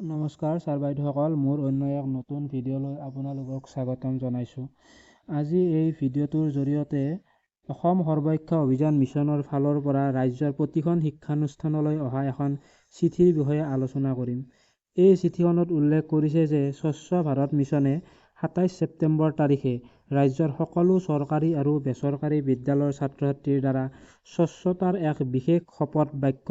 নমস্কাৰ ছাৰ বাইদেউসকল, মোৰ অন্য এক নতুন ভিডিঅ'লৈ আপোনালোকক স্বাগতম জনাইছোঁ। আজি এই ভিডিঅ'টোৰ জৰিয়তে অসম সৰ্বশিক্ষা অভিযান মিছনৰ ফালৰ পৰা ৰাজ্যৰ প্ৰতিখন শিক্ষানুষ্ঠানলৈ অহা এখন চিঠিৰ বিষয়ে আলোচনা কৰিম। এই চিঠিখনত উল্লেখ কৰিছে যে স্বচ্ছ ভাৰত মিছনে ২৭ ছেপ্টেম্বৰ তাৰিখে ৰাজ্যৰ সকলো চৰকাৰী আৰু বেচৰকাৰী বিদ্যালয়ৰ ছাত্ৰ-ছাত্ৰীৰ দ্বাৰা স্বচ্ছতাৰ এক বিশেষ শপত বাক্য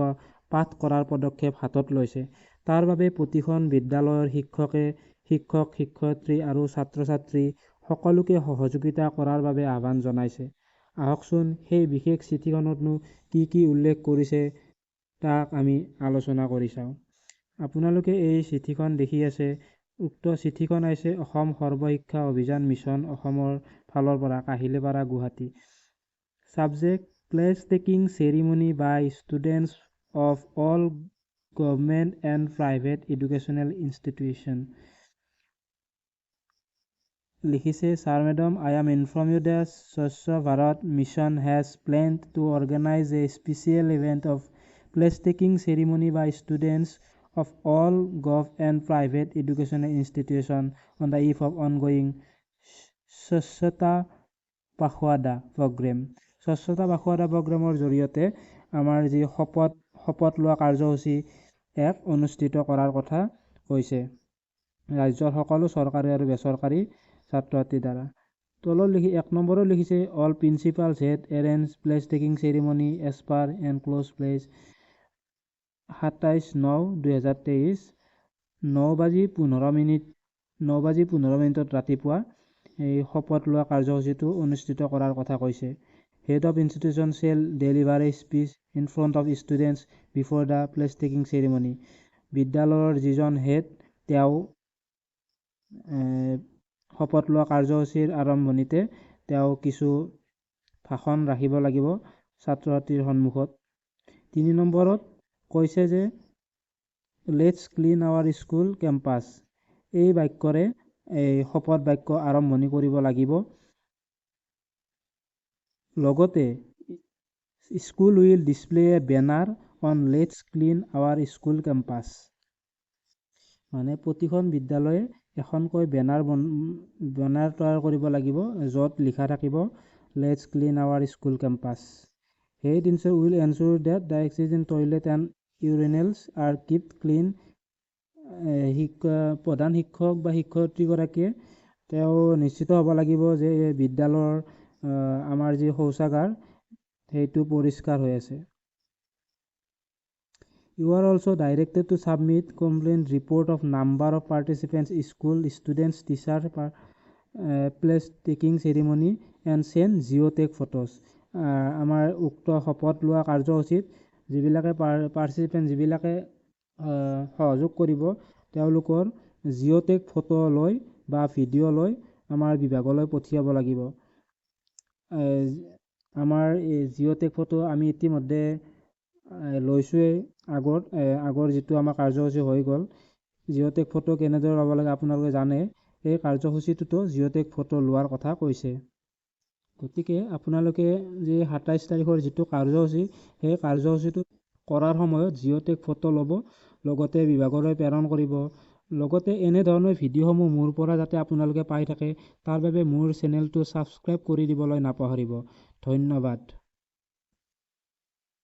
পাঠ কৰাৰ পদক্ষেপ হাতত লৈছে। তাৰ বাবে প্ৰতিখন বিদ্যালয়ৰ শিক্ষক, শিক্ষয়িত্ৰী আৰু ছাত্ৰ-ছাত্ৰী সকলোকে সহযোগিতা কৰাৰ বাবে আহ্বান জনাইছে। আহকচোন সেই বিশেষ চিঠিখনতনো কি উল্লেখ কৰিছে তাক আমি আলোচনা কৰি চাওঁ। আপোনালোকে এই চিঠিখন দেখি আছে। উক্ত চিঠিখন আহিছে অসম সৰ্বশিক্ষা অভিযান মিছন অসমৰ ফালৰ পৰা, Kahilipara, Guwahati. Subject: pledge taking ceremony by students of all government and private educational institution. লিখিছে, sir madam, I am inform you that Swachh Bharat Mission has planned to organize a special event of place taking ceremony by students of all gov and private educational institutions on the eve of ongoing SWACHHATA PAKHWADA program. SWACHHATA PAKHWADA প্ৰগ্ৰামৰ জৰিয়তে আমাৰ যি শপত লোৱা কাৰ্যসূচী এক অনুষ্ঠিত কৰাৰ কথা কৈছে ৰাজ্যৰ সকলো চৰকাৰী আৰু বেচৰকাৰী ছাত্ৰ-ছাত্ৰীৰ দ্বাৰা। তলত ১ নম্বৰত লিখিছে, all principals head arrange pledge taking ceremony as per enclose pledge ২৭/৯/২০২৩ ৯:১৫ ৰাতিপুৱা এই শপত লোৱা কাৰ্যসূচীটো অনুষ্ঠিত কৰাৰ কথা কৈছে। Head of institution shall deliver a speech in front of students before the pledge taking ceremony. বিদ্যালয়ৰ যিজন হেড তেওঁ শপত লোৱা কাৰ্যসূচীৰ আৰম্ভণিতে তেওঁ কিছু ভাষণ ৰাখিব লাগিব ছাত্ৰ-ছাত্ৰীৰ সন্মুখত। ৩ নম্বৰত কৈছে যে let's clean our school campus. এই বাক্যৰে এই শপত বাক্য আৰম্ভণি কৰিব লাগিব। লগতে school will display a banner on let's clean our school campus. মানে প্ৰতিখন বিদ্যালয়ে এখনকৈ বেনাৰ তৈয়াৰ কৰিব লাগিব য'ত লিখা থাকিব let's clean our school campus. Head will ensure that the existing toilet and urinals are kept clean. প্ৰধান শিক্ষক বা শিক্ষয়িত্ৰীগৰাকীয়ে তেওঁ নিশ্চিত হ'ব লাগিব যে বিদ্যালয়ৰ আমাৰ যি শৌচাগাৰ সেইটো পৰিষ্কাৰ হৈ আছে। You are also directed to submit complaint report of number of participants, school students, teachers, place taking ceremony and send geotech photos. আমাৰ উক্ত শপত লোৱা কাৰ্যসূচীত যিবিলাকে পাৰ্টিচিপেণ্ট যিবিলাকে সহযোগ কৰিব তেওঁলোকৰ জিঅ'টেক ফটো লৈ বা ভিডিঅ' লৈ আমাৰ বিভাগলৈ পঠিয়াব লাগিব। আমাৰ এই জিঅ'টেক ফটো আমি ইতিমধ্যে লৈছোঁৱেই। আগৰ যিটো আমাৰ কাৰ্যসূচী হৈ গ'ল। জিঅ'টেক ফটো কেনেদৰে ল'ব লাগে আপোনালোকে জানে। এই কাৰ্যসূচীটোতো জিঅ'টেক ফটো লোৱাৰ কথা কৈছে। গতিকে আপোনালোকে যি ২৭ তাৰিখৰ যিটো কাৰ্যসূচী সেই কাৰ্যসূচীটো কৰাৰ সময়ত জিঅ'টেক ফটো ল'ব, লগতে বিভাগলৈ প্ৰেৰণ কৰিব। লগতে এনেধৰণৰ ভিডিঅ'সমূহ মোৰ পৰা যাতে আপোনালোকে পাই থাকে তাৰ বাবে মোৰ চেনেলটো ছাবস্ক্ৰাইব কৰি দিবলৈ নাপাহৰিব। ধন্যবাদ।